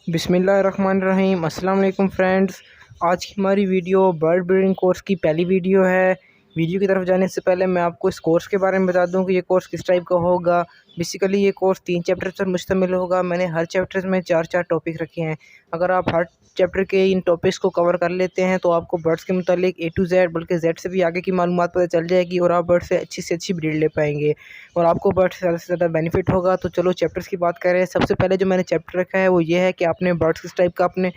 बिस्मिल्लाहिर्रहमानिर्रहीम। अस्सलाम वालेकुम फ्रेंड्स। आज की हमारी वीडियो बर्ड ब्रीडिंग कोर्स की पहली वीडियो है। वीडियो की तरफ जाने से पहले मैं आपको इस कोर्स के बारे में बता दूं कि ये कोर्स किस टाइप का होगा। बेसिकली ये कोर्स 3 चैप्टर पर मुश्तमिल होगा। मैंने हर चैप्टर में 4-4 टॉपिक रखे हैं। अगर आप हर चैप्टर के इन टॉपिक्स को कवर कर लेते हैं तो आपको बर्ड्स के मुतालिक ए टू जेड बल्कि जेड से भी आगे की मालूमात पता चल जाएगी और आप बर्ड से अच्छी ब्रीड ले पाएंगे और आपको बर्ड से ज़्यादा बेनिफिट होगा। तो चलो चैप्टर्स की बात करें। सबसे पहले जो मैंने चैप्टर रखा है वो ये है कि आपने बर्ड्स किस टाइप का आपने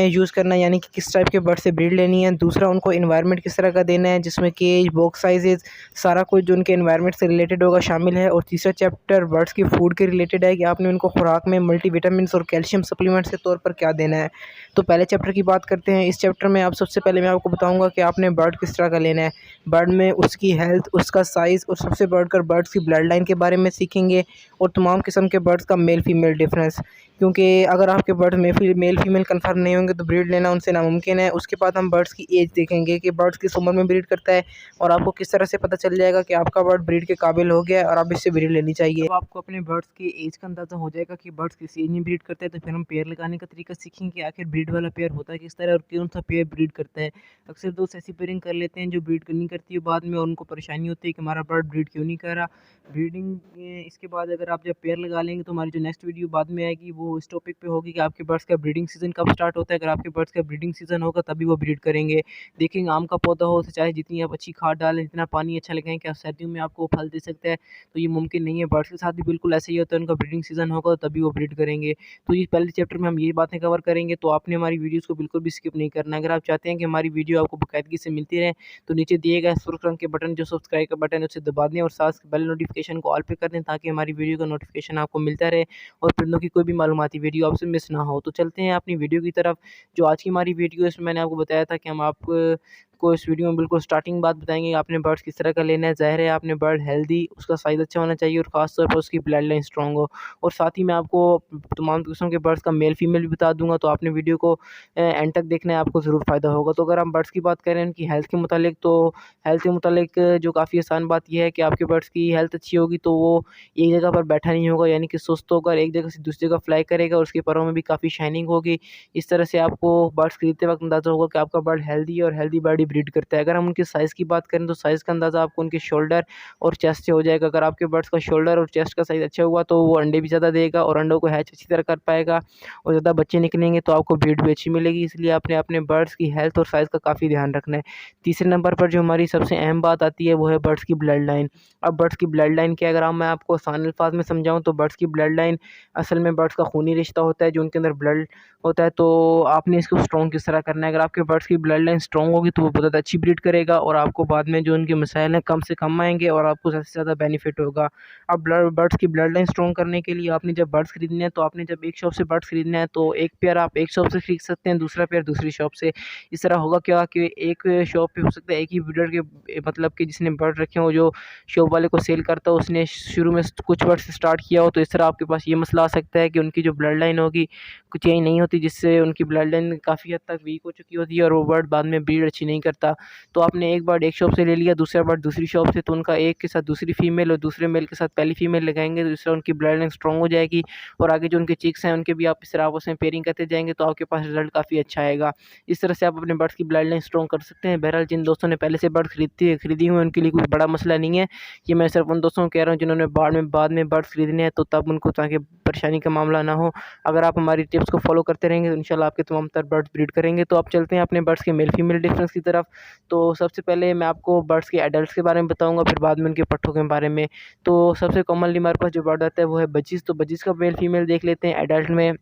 यूज़ करना है, यानी कि किस टाइप के बर्ड से ब्रीड लेनी है। दूसरा, उनको इन्वायरमेंट किस तरह का देना है, जिसमें केज, बॉक्स साइजेस, सारा कुछ जो उनके इन्वायरमेंट से रिलेटेड होगा शामिल है। और तीसरा चैप्टर बर्ड्स की फूड के रिलेटेड है कि आपने उनको खुराक में मल्टीविटामिन और कैल्शियम सप्लीमेंट्स के तौर पर क्या देना है। तो पहले चैप्टर की बात करते हैं। इस चैप्टर में आप सबसे पहले मैं आपको बताऊंगा कि आपने बर्ड किस तरह का लेना है। बर्ड में उसकी हेल्थ, उसका साइज़ और सबसे बढ़कर बर्ड्स की ब्लड लाइन के बारे में सीखेंगे और तमाम किस्म के बर्ड्स का मेल फीमेल डिफरेंस, क्योंकि अगर आपके बर्ड्स मेल फीमेल कंफर्म नहीं होंगे तो ब्रीड लेना उनसे नामुमकिन है। उसके बाद हम बर्ड्स की एज देखेंगे कि बर्ड्स किस उम्र में ब्रीड करता है और आपको किस तरह से पता चल जाएगा कि आपका बर्ड ब्रीड के काबिल हो गया है और आप इससे ब्रीड लेनी चाहिए। तो आपको अपने बर्ड्स की एज का अंदाज़ा हो जाएगा कि बर्ड्स किस एज में ब्रीड करता है। तो फिर हम पेयर लगाने का तरीका सीखेंगे कि आखिर ब्रीड वाला पेयर होता है किस तरह और कौन सा पेयर ब्रीड करता है। अक्सर दोस्त ऐसी पेयरिंग कर लेते हैं जो ब्रीड नहीं करती है बाद में और उनको परेशानी होती है कि हमारा बर्ड ब्रीड क्यों नहीं कर रहा। ब्रीडिंग इसके बाद अगर आप जब पेयर लगा लेंगे तो हमारी जो नेक्स्ट वीडियो बाद में आएगी वो इस टॉपिक पे होगी कि आपके बर्ड्स का ब्रीडिंग सीज़न कब स्टार्ट होता है। अगर आपके बर्ड्स का ब्रीडिंग सीज़न होगा तभी वो ब्रीड करेंगे। देखेंगे आम का पौधा हो तो चाहे जितनी आप अच्छी खाद डालें, जितना पानी अच्छा लगाएं, क्या सर्दियों में आपको फल दे सकता है, तो ये मुमकिन नहीं है। बर्ड्स के साथ भी बिल्कुल ऐसे ही होता है, उनका ब्रीडिंग सीज़न होगा तभी वो ब्रीड करेंगे। तो ये पहले चैप्टर में हम ये बातें कवर करेंगे, तो आपने हमारी वीडियोज़ को बिल्कुल भी स्किप नहीं करना। अगर आप चाहते हैं कि हमारी वीडियो आपको बाकायदगी से मिलती रहे तो नीचे दिए गए सुर्ख रंग के बटन जो सब्सक्राइब का बटन है उसे दबा दें और साथ बेल नोटिफिकेशन को ऑल पे कर दें ताकि हमारी वीडियो का नोटिफिकेशन आपको मिलता रहे और परिंदों की कोई भी मालूमाती वीडियो आपसे मिस ना हो। तो चलते हैं अपनी वीडियो की तरफ। जो आज की हमारी वीडियो है इसमें मैंने आपको बताया था कि हम आपको इस वीडियो में बिल्कुल स्टार्टिंग बात बताएंगे आपने बर्ड्स किस तरह का लेना है। ज़ाहिर है आपने बर्ड हेल्दी, उसका साइज़ अच्छा होना चाहिए और ख़ास तौर पर उसकी ब्लड लाइन स्ट्रॉन्ग हो। और साथ ही मैं आपको तमाम किस्म के बर्ड्स का मेल फीमेल भी बता दूंगा, तो आपने वीडियो को एंड तक देखना है, आपको ज़रूर फ़ायदा होगा। तो अगर हम बर्ड्स की बात करें उनकी हेल्थ के मुतालिक, तो हेल्थ के मुतालिक जो काफ़ी आसान बात यह है कि आपके बर्ड्स की हेल्थ अच्छी होगी तो वो एक जगह पर बैठा नहीं होगा, यानी कि सुस्त होकर एक जगह से दूसरी जगह फ्लाई करेगा और उसके परों में भी काफ़ी शाइनिंग होगी। इस तरह से आपको बर्ड्स खरीदते वक्त अंदाज़ा होगा कि आपका बर्ड हेल्दी और हेल्दी बर्ड ही ब्रीड करता है। अगर हम उनके साइज़ की बात करें तो साइज़ का अंदाज़ा आपको उनके शोल्डर और चेस्ट से हो जाएगा। अगर आपके बर्ड्स का शोल्डर और चेस्ट का साइज़ अच्छा हुआ तो वो अंडे भी ज़्यादा देगा और अंडों को हैच अच्छी तरह कर पाएगा और ज़्यादा बच्चे निकलेंगे तो आपको ब्रीड भी अच्छी मिलेगी। इसलिए आपने अपने बर्ड्स की हेल्थ और साइज़ का काफ़ी ध्यान रखना है। तीसरे नंबर पर जो हमारी सबसे अहम बात आती है वो है बर्ड्स की ब्लड लाइन। अब बर्ड्स की ब्लड लाइन क्या, अगर मैं आपको आसान अल्फाज में समझाऊँ तो बर्ड्स की ब्लड लाइन असल में बर्ड्स का खूनी रिश्ता होता है जो उनके अंदर ब्लड होता है। तो आपने इसको स्ट्रॉन्ग किस तरह करना है। अगर आपके बर्ड्स की ब्लड लाइन स्ट्रॉन्ग होगी तो वो बहुत ज़्यादा अच्छी ब्रीड करेगा और आपको बाद में जो उनके मसाइल हैं कम से कम आएंगे और आपको ज़्यादा से ज़्यादा बेनिफिट होगा। अब बर्ड्स की ब्लड लाइन स्ट्रॉन्ग करने के लिए आपने जब बर्ड्स खरीदने हैं तो आपने जब एक शॉप से बर्ड्स खरीदना है तो एक पेयर आप एक शॉप से खरीद सकते हैं, दूसरा पेयर दूसरी शॉप से। इस तरह होगा क्या कि एक शॉप पे हो सकता है एक ही ब्रीडर के मतलब कि जिसने बर्ड रखे हो, जो शॉप वाले को सेल करता हो उसने शुरू में कुछ बर्ड्स स्टार्ट किया हो, तो इस तरह आपके पास ये मसला आ सकता है कि उनकी जो ब्लड लाइन होगी कुछ चेंज नहीं होती, जिससे उनकी ब्लड लाइन काफ़ी हद तक वीक हो चुकी होती है और वो बर्ड बाद में ब्रीड अच्छी नहीं करता। तो आपने एक बर्ड एक शॉप से ले लिया, दूसरा बर्ड दूसरी शॉप से, तो उनका एक के साथ दूसरी फीमेल और दूसरे मेल के साथ पहली फीमेल लगाएंगे तो इससे उनकी ब्लड लाइन स्ट्रॉन्ग हो जाएगी और आगे जो उनके चिक्स हैं उनके भी आप इस तरह आपस में पेयरिंग करते जाएंगे तो आपके पास रिजल्ट काफ़ी अच्छा आएगा। इस तरह से आप अपने बर्ड्स की ब्लड लाइन स्ट्रॉन्ग कर सकते हैं। बहरहाल जिन दोस्तों ने पहले से बर्ड खरीदी हुई उनके लिए कोई बड़ा मसला नहीं है। ये मैं सिर्फ उन दोस्तों को कह रहा हूँ जिन्होंने बाद में बर्ड्स खरीदने हैं, तो तब उनको ताकि परेशानी का मामला ना हो। अगर आप हमारी टिप्स को फॉलो करते रहेंगे तो इंशाल्लाह आपके तमाम तर बर्ड्स ब्रीड करेंगे। तो आप चलते हैं अपने बर्ड्स के मेल फीमेल डिफरेंस की तरफ। तो सबसे पहले मैं आपको बर्ड्स के एडल्ट्स के बारे में बताऊंगा, फिर बाद में उनके पट्ठों के बारे में। तो सबसे कॉमनली हमारे पास जो बर्ड आता है वो है बजीज़। तो बजीज़ का मेल फीमेल देख लेते हैं। एडल्ट में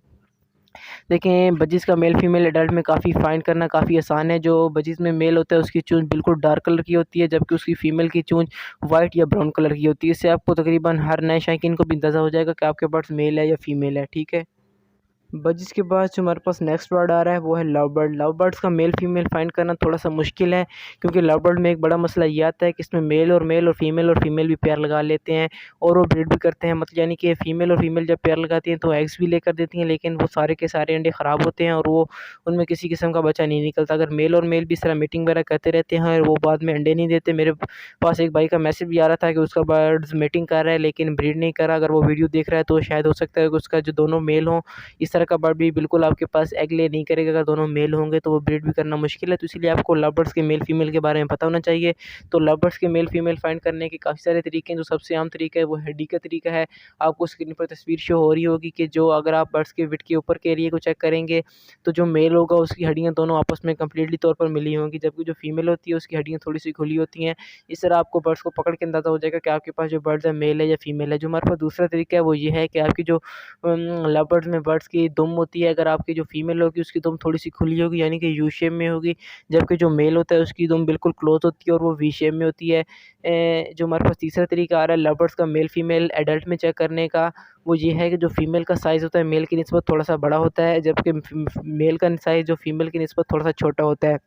देखें, बजीज़ का मेल फीमेल एडल्ट में काफ़ी फाइंड करना काफ़ी आसान है। जो बजीज़ में मेल होता है उसकी चूंच बिल्कुल डार्क कलर की होती है, जबकि उसकी फ़ीमेल की चूंच वाइट या ब्राउन कलर की होती है। इससे आपको तकरीबन हर नए शौकीन को भी अंदाज़ा हो जाएगा कि आपके बर्ड्स मेल है या फीमेल है। ठीक है। बस इसके बाद जो हमारे पास नेक्स्ट वर्ड आ रहा है वो है लव बर्ड। लव बर्ड्स का मेल फीमेल फाइंड करना थोड़ा सा मुश्किल है, क्योंकि लव बर्ड में एक बड़ा मसला ये आता है कि इसमें मेल और फीमेल भी पेयर लगा लेते हैं और वो ब्रीड भी करते हैं। मतलब यानी कि फ़ीमेल और फीमेल जब पेयर लगाती हैं तो एग्स भी लेकर देती हैं, लेकिन वो सारे के सारे अंडे ख़राब होते हैं और वो उनमें किसी किस्म का बच्चा नहीं निकलता। अगर मेल भी इस तरह मीटिंग वगैरह करते रहते हैं और वो बाद में अंडे नहीं देते। मेरे पास एक भाई का मैसेज भी आ रहा था कि उसका बर्ड्स मीटिंग कर रहा है लेकिन ब्रीड नहीं कर रहा। अगर वो वीडियो देख रहा है तो शायद हो सकता है कि उसका जो दोनों मेल हों इस तरह तरह का बर्ड भी बिल्कुल आपके पास एग ले नहीं करेगा। अगर दोनों मेल होंगे तो वो ब्रीड भी करना मुश्किल है, तो इसीलिए आपको लव बर्ड्स के मेल फीमेल के बारे में पता होना चाहिए। तो लव बर्ड्स के मेल फीमेल फाइंड करने के काफ़ी सारे तरीके हैं। जो सबसे आम तरीका है वो हेडी का तरीका है। आपको स्क्रीन पर तस्वीर शो हो रही होगी कि जो अगर आप बर्ड्स के विट के ऊपर के एरिया को चेक करेंगे तो जो मेल होगा उसकी हड्डियाँ दोनों आपस में कंप्लीटली तौर पर मिली होंगी, जबकि जो फीमेल होती है उसकी हड्डियाँ थोड़ी सी खुली होती हैं। इस तरह आपको बर्ड्स को पकड़ के अंदाज़ा हो जाएगा कि आपके पास जो बर्ड्स है मेल है या फीमेल है। जो हमारे पास दूसरा तरीका है वो ये है कि आपकी जो लव बर्ड्स में बर्ड्स की दुम होती है, अगर आपकी जो फीमेल होगी उसकी दुम थोड़ी सी खुली होगी यानी कि यू शेप में होगी, जबकि जो मेल होता है उसकी दुम बिल्कुल क्लोज होती है और वो वी शेप में होती है। जो हमारे पास तीसरा तरीका आ रहा है लव बर्ड्स का मेल फीमेल एडल्ट में चेक करने का, वो ये है कि जो फीमेल का साइज़ होता है मेल की निस्बत थोड़ा सा बड़ा होता है, जबकि मेल का साइज़ जो फीमेल की निस्बत थोड़ा सा छोटा होता है।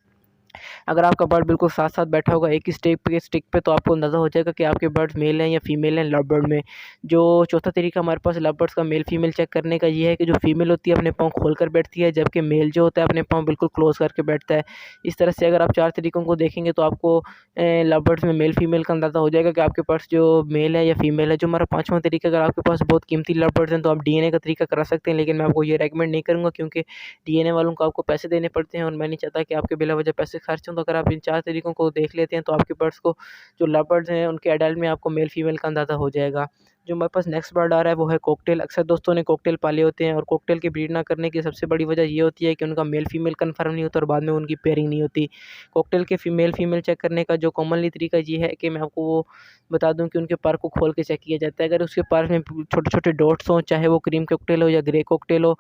अगर आपका बर्ड बिल्कुल साथ-साथ बैठा होगा एक ही स्टिक पे तो आपको अंदाज़ा हो जाएगा कि आपके बर्ड्स मेल हैं या फीमेल हैं लव बर्ड में। जो चौथा तरीका हमारे पास लव बर्ड्स का मेल फीमेल चेक करने का ये है कि जो फीमेल होती है अपने पाँव खोल कर बैठती है, जबकि मेल जो होता है अपने पाँव बिल्कुल क्लोज़ करके बैठता है। इस तरह से अगर आप 4 तरीकों को देखेंगे तो आपको लव बर्ड्स में मेल फीमेल का अंदाज़ा हो जाएगा कि आपके पास जो मेल है या फीमेल है। जो हमारा 5वां तरीका, अगर आपके पास बहुत कीमती लव बर्ड्स हैं तो आप डीएनए का तरीका करा सकते हैं, लेकिन मैं आपको ये रेकमेंड नहीं करूँगा क्योंकि डीएनए वालों को आपको पैसे देने पड़ते हैं और मैं नहीं चाहता कि आपके बिला वजह पैसे खर्च हों। तो अगर आप इन 4 तरीकों को देख लेते हैं तो आपके बर्ड्स को, जो लव बर्ड्स हैं उनके एडल्ट में आपको मेल फीमेल का अंदाज़ा हो जाएगा। जो हमारे पास नेक्स्ट बर्ड आ रहा है वो है कॉकटेल। अक्सर दोस्तों ने कॉकटेल पाले होते हैं और कॉकटेल की ब्रीड ना करने की सबसे बड़ी वजह ये होती है कि उनका मेल फीमेल कन्फर्म नहीं होता और बाद में उनकी पेयरिंग नहीं होती। कॉकटेल के फीमेल फीमेल चेक करने का जो कॉमनली तरीका ये है कि मैं आपको वो बता दूं कि उनके पर को खोल के चेक किया जाता है। अगर उसके पर में छोटे-छोटे डॉट्स हों, चाहे वो क्रीम कॉकटेल हो या ग्रे कॉकटेल हो,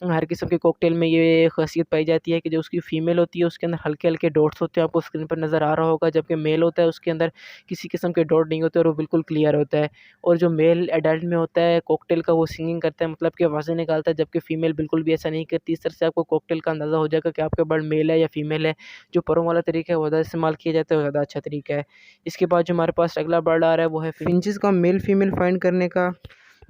हर किस्म के कॉकटेल में ये ख़ासियत पाई जाती है कि जो उसकी फीमेल होती है उसके अंदर हल्के-हल्के डॉट्स होते हैं, आपको स्क्रीन पर नज़र आ रहा होगा, जबकि मेल होता है उसके अंदर किसी किस्म के डॉट नहीं होते और वो बिल्कुल क्लियर होता है। और जो मेल एडल्ट में होता है कॉकटेल का, वो सिंगिंग करता है, मतलब कि आवाज़ें निकालता है, जबकि फीमेल बिल्कुल भी ऐसा नहीं करती। इस तरह से आपको कॉकटेल का अंदाज़ा हो जाएगा कि आपका बर्ड मेल है या फीमेल है। जो परों वाला तरीका है वो ज़्यादा इस्तेमाल किया जाता है और ज़्यादा अच्छा तरीका है। इसके बाद जो हमारे पास अगला बर्ड आ रहा है वो है फिंचेस का मेल फीमेल फाइंड करने का।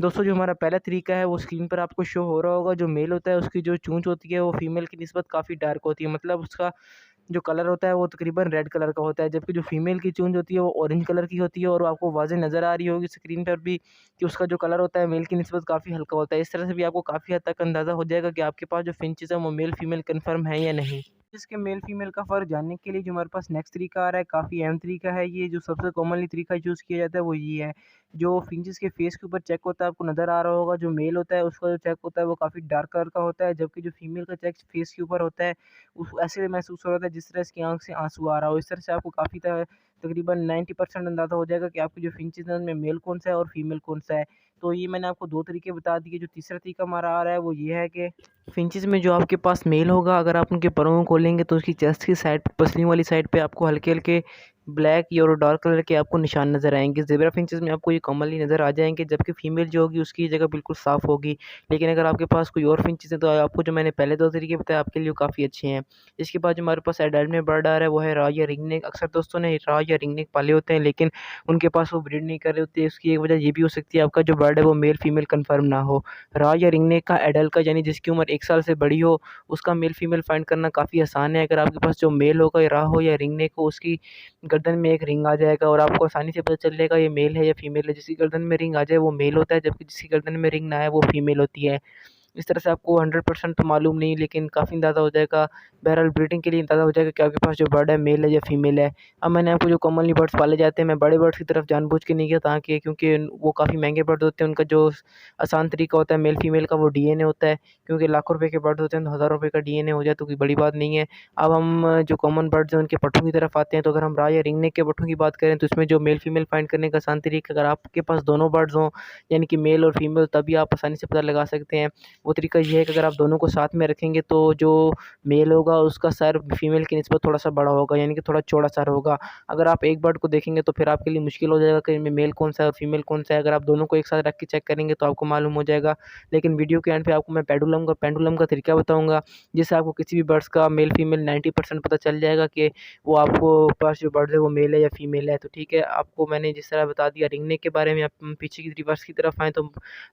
दोस्तों जो हमारा पहला तरीका है वो स्क्रीन पर आपको शो हो रहा होगा। जो मेल होता है उसकी जो चोंच होती है वो फीमेल की निस्बत काफ़ी डार्क होती है, मतलब उसका जो कलर होता है वो तकरीबन रेड कलर का होता है, जबकि जो फीमेल की चोंच होती है वो ऑरेंज कलर की होती है और आपको वाज़ेह नज़र आ रही होगी स्क्रीन पर भी कि उसका जो कलर होता है मेल की निस्बत काफ़ी हल्का होता है। इस तरह से भी आपको काफ़ी हद तक अंदाज़ा हो जाएगा कि आपके पास जो फिंचेस हैं वो मेल फीमेल कन्फर्म है या नहीं। इसके मेल फीमेल का फ़र्क जानने के लिए जो हमारे पास नेक्स्ट तरीका आ रहा है, काफ़ी अहम तरीका है ये, जो सबसे कॉमनली तरीका यूज़ किया जाता है वो ये है। जो फिंचेस के फेस के ऊपर चेक होता है आपको नज़र आ रहा होगा, जो मेल होता है उसका जो चेक होता है वो काफ़ी डार्क कलर का होता है, जबकि जो फीमेल का चेक फेस के ऊपर होता है उस ऐसे महसूस हो रहा था जिस तरह इसकी आँख से आँसू आ रहा हो। इस तरह से आपको काफ़ी तकरीबन 90% अंदाज़ा हो जाएगा कि आपकी जो फिंचेस हैं उनमें मेल कौन-सा है और फीमेल कौन-सा है। तो ये मैंने आपको 2 तरीके बता दिए। जो तीसरा तरीका हमारा आ रहा है वो ये है कि फिंचेस में जो आपके पास मेल होगा, अगर आप उनके परों को खोलेंगे तो उसकी चेस्ट की साइड, पसलियों वाली साइड पे आपको हल्के-हल्के ब्लैक या और डार्क कलर के आपको निशान नज़र आएँगे। ज़ेब्रा फिंचेस में आपको ये कॉमनली नज़र आ जाएँगे, जबकि फीमेल जो होगी उसकी जगह बिल्कुल साफ़ होगी। लेकिन अगर आपके पास कोई और फिंचेस है तो आपको जो मैंने पहले 2 तरीके बताए आपके लिए वो काफ़ी अच्छे हैं। इसके बाद जो हमारे पास एडल्ट में बर्ड आ रहा है वो है राव या रिंगनेक। अक्सर दोस्तों ने राव या रिंगनेक पाले होते हैं लेकिन उनके पास वो ब्रीड नहीं कर रहे होते। इसकी एक वजह ये भी हो सकती है आपका जो बर्ड है वो मेल फीमेल कन्फर्म ना हो। राव या रिंगनेक का एडल्ट का, यानी जिसकी उम्र 1 साल से बड़ी हो, उसका मेल फीमेल फाइंड करना काफ़ी आसान है। अगर आपके पास जो मेल होगा, या राव हो या रिंगनेक हो, उसकी गर्दन में एक रिंग आ जाएगा और आपको आसानी से पता चल जाएगा ये मेल है या फीमेल है। जिसकी गर्दन में रिंग आ जाए वो मेल होता है, जबकि जिसकी गर्दन में रिंग ना आए वो फीमेल होती है। इस तरह से आपको 100% तो मालूम नहीं, लेकिन काफ़ी अंदाज़ा हो जाएगा। बहरहाल ब्रीडिंग के लिए अंदाज़ा हो जाएगा कि आपके पास जो बर्ड है मेल है या फीमेल है। अब मैंने आपको जो कॉमनली बर्ड्स पाले जाते हैं, मैं बड़े बर्ड्स की तरफ जानबूझ के नहीं गया ताकि, क्योंकि वो काफ़ी महंगे बर्ड होते हैं। उनका जो आसान तरीका होता है मेल फीमेल का वो डीएनए होता है, क्योंकि लाखों रुपए के बर्ड होते हैं तो हज़ारों रुपए का डीएनए हो जाए तो कोई बड़ी बात नहीं है। अब हम जो कॉमन बर्ड्स हैं उनके पट्ठों की तरफ आते हैं। तो अगर हम राव या रिंगनेक के पट्ठों की बात करें तो इसमें जो मेल फीमेल फाइंड करने का आसान तरीका, अगर आपके पास दोनों बर्ड्स हों यानी कि मेल और फीमेल, तभी आप आसानी से पता लगा सकते हैं। वो तरीका ये है कि अगर आप दोनों को साथ में रखेंगे तो जो मेल होगा उसका सर फीमेल की निस्बत थोड़ा-सा बड़ा होगा, यानी कि थोड़ा चौड़ा सर होगा। अगर आप एक बर्ड को देखेंगे तो फिर आपके लिए मुश्किल हो जाएगा कि इनमें मेल कौन-सा है और फीमेल कौन-सा है। अगर आप दोनों को एक साथ रख के चेक करेंगे तो आपको मालूम हो जाएगा। लेकिन वीडियो के एंड पे आपको मैं पेंडुलम का तरीका बताऊँगा, जिससे आपको किसी भी बर्ड्स का मेल फीमेल 90% पता चल जाएगा कि वो आपको पास जो बर्ड है वो मेल है या फीमेल है। तो ठीक है, आपको मैंने जिस तरह बता दिया रिंगनेक के बारे में। आप पीछे की रिवर्स की तरफ आएँ तो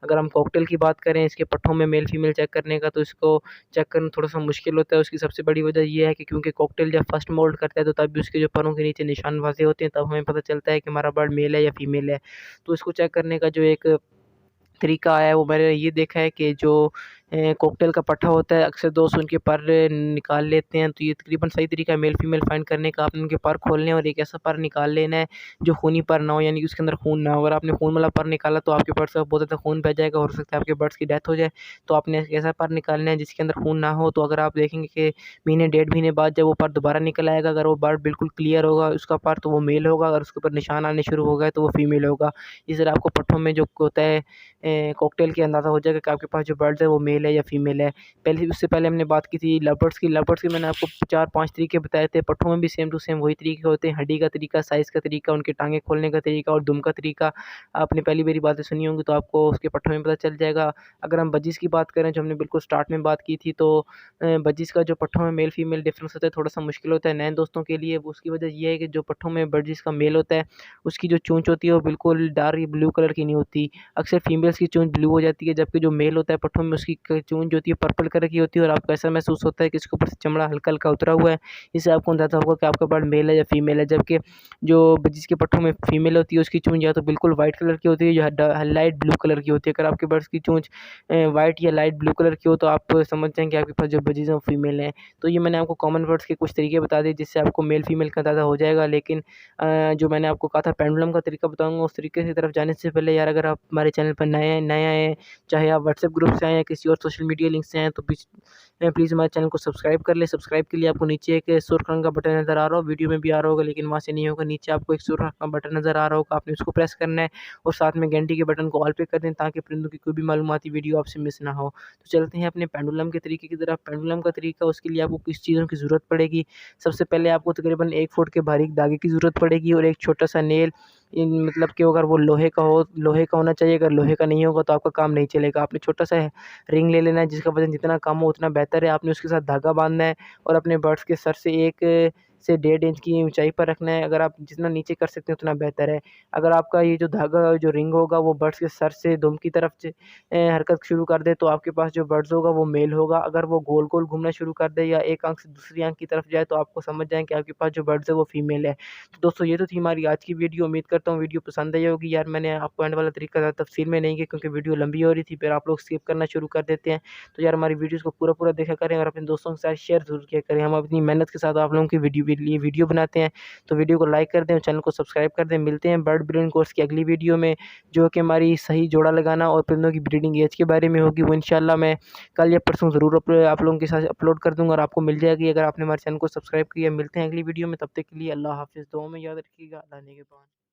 अगर हम कॉकटेल की बात करें, इसके पट्ठों में मेल फीमेल चेक करने का, तो इसको चेक करना थोड़ा-सा मुश्किल होता है। उसकी सबसे बड़ी वजह ये है कि क्योंकि कॉकटेल जब फर्स्ट मोल्ट करता है तो तब भी उसके जो परों के नीचे निशान वाज़ेह होते हैं, तब हमें पता चलता है कि हमारा बर्ड मेल है या फीमेल है। तो इसको चेक करने का जो एक तरीका आया है वो मैंने ये देखा है कि जो कॉकटेल का पट्ठा होता है, अक्सर दोस्त उनके पर निकाल लेते हैं। तो ये तकरीबन सही तरीका है मेल फीमेल फाइंड करने का। आपने उनके पर खोलने हैं और एक ऐसा पर निकाल लेना है जो खूनी पर ना हो, यानी कि उसके अंदर खून ना हो। अगर आपने खून वाला पर निकाला तो आपके बर्ड्स का बहुत ज़्यादा खून बह जाएगा, हो सकता है आपके बर्ड्स की डेथ हो जाए। तो आपने एक ऐसा पर निकालना है जिसके अंदर खून ना हो। तो अगर आप देखेंगे कि महीने 1.5 महीने बाद जब वो पर दोबारा निकल आएगा, अगर वो बर्ड बिल्कुल क्लियर होगा उसका पर, तो वो मेल होगा। अगर उसके ऊपर निशान आने शुरू हो गए तो वो फीमेल होगा। इस तरह आपको पट्ठों में जो होता है कॉकटेल के अंदाज़ा हो जाएगा कि आपके पास जो बर्ड्स है वो मेल है या फीमेल है। उससे पहले हमने बात की थी लव बर्ड्स की मैंने आपको 4-5 तरीके बताए थे। पट्ठों में भी सेम टू सेम वही तरीके होते हैं, हड्डी का तरीका, साइज़ का तरीका, उनके टाँगें खोलने का तरीका और दुम का तरीका। आपने पहली मेरी बातें सुनी होंगी तो आपको उसके पट्ठों में पता चल जाएगा। अगर हम बजीज़ की बात करें जो हमने बिल्कुल स्टार्ट में बात की थी, तो बजीज़ का जो पट्ठों में मेल फीमेल डिफरेंस होता है थोड़ा-सा मुश्किल होता है नए दोस्तों के लिए। वो उसकी वजह ये है कि जो पट्ठों में बजीज़ का मेल होता है उसकी जो चोंच होती है वो बिल्कुल डार्क ब्लू कलर की नहीं होती। अक्सर फीमेल्स की चोंच ब्लू हो जाती है, जबकि जो मेल होता है पट्ठों में उसकी चोंच जो होती है पर्पल कलर की होती है और आपको ऐसा महसूस होता है कि इसके ऊपर से चमड़ा हल्का-हल्का उतरा हुआ है। इससे आपको अंदाज़ा होगा कि आपका बर्ड मेल है या फीमेल है। जबकि जो जिसके पट्ठों में फीमेल होती है उसकी चोंच या तो बिल्कुल व्हाइट कलर की होती है या लाइट ब्लू कलर की होती है। अगर आपके बर्ड्स की चोंच व्हाइट या लाइट ब्लू कलर की हो तो आप समझ जाएँ कि आपके पास जो बजीज़ हैं वो फीमेल हैं। तो ये मैंने आपको कॉमन वर्ड्स के कुछ तरीके बता दिए जिससे आपको मेल फीमेल का अंदाज़ा हो जाएगा। लेकिन जो मैंने आपको कहा था पेंडुलम का तरीका बताऊँगा, उस तरीके की तरफ जाने से पहले यार अगर आप हमारे चैनल पर नए आए हैं, चाहे आप व्हाट्सएप ग्रुप से आएँ या किसी और सोशल मीडिया लिंक से आएँ, तो प्लीज़ हमारे चैनल को सब्सक्राइब कर लें। सब्सक्राइब के लिए आपको नीचे एक सुर्ख रंग का बटन नज़र आ रहा हो, वीडियो में भी आ रहा होगा लेकिन वहाँ से नहीं होगा। नीचे आपको एक सुर्ख रंग का बटन नज़र आ रहा होगा, आपने उसको प्रेस करना है और साथ में घंटी के बटन को ऑल पे कर दें ताकि परिंदों की कोई भी मालूमाती वीडियो आपसे मिस ना हो। तो चलते हैं अपने पेंडुलम के तरीके की तरफ। पेंडुलम का तरीका, उसके लिए आपको किस चीज़ों की ज़रूरत पड़ेगी? सबसे पहले आपको तकरीबन 1 फुट के बारीक धागे की ज़रूरत पड़ेगी और एक छोटा-सा नेल, इन मतलब कि अगर वो लोहे का होना चाहिए। अगर लोहे का नहीं होगा तो आपका काम नहीं चलेगा। आपने छोटा-सा रिंग ले लेना है जिसका वज़न जितना कम हो उतना बेहतर है। आपने उसके साथ धागा बाँधना है और अपने बर्ड्स के सर से 1 से 1.5 इंच की ऊँचाई पर रखना है। अगर आप जितना नीचे कर सकते हैं उतना बेहतर है। अगर आपका ये जो धागा जो रिंग होगा वो बर्ड्स के सर से दुम की तरफ से हरकत शुरू कर दे तो आपके पास जो बर्ड्स होगा वो मेल होगा। अगर वो गोल-गोल घूमना शुरू कर दे या एक आँख से दूसरी आँख की तरफ जाए तो आपको समझ जाएँ कि आपके पास जो बर्ड्स है वो फीमेल है। तो दोस्तों ये तो थी हमारी आज की वीडियो। उम्मीद करता हूँ वीडियो पसंद आई होगी। यार मैंने आपको एंड वाला तरीका ज़्यादा तफ़सील में नहीं किया क्योंकि वीडियो लंबी हो रही थी, फिर आप लोग स्किप करना शुरू कर देते हैं। तो यार हमारी वीडियोज़ को पूरा-पूरा देखा करें और अपने दोस्तों के साथ शेयर ज़रूर किया करें। हम अपनी मेहनत के साथ आप लोगों की वीडियो के लिए वीडियो बनाते हैं। तो वीडियो को लाइक कर दें और चैनल को सब्सक्राइब कर दें। मिलते हैं बर्ड ब्रीडिंग कोर्स की अगली वीडियो में, जो कि हमारी सही जोड़ा लगाना और परिंदों की ब्रीडिंग एज के बारे में होगी। वो इंशाल्लाह मैं कल या परसों ज़रूर आप लोगों के साथ अपलोड कर दूँगा और आपको मिल जाएगी अगर आपने हमारे चैनल को सब्सक्राइब किया। मिलते हैं अगली वीडियो में, तब तक के लिए अल्लाह हाफ़िज़। दुआ में याद रखिएगा। अल्लाह ने के पास।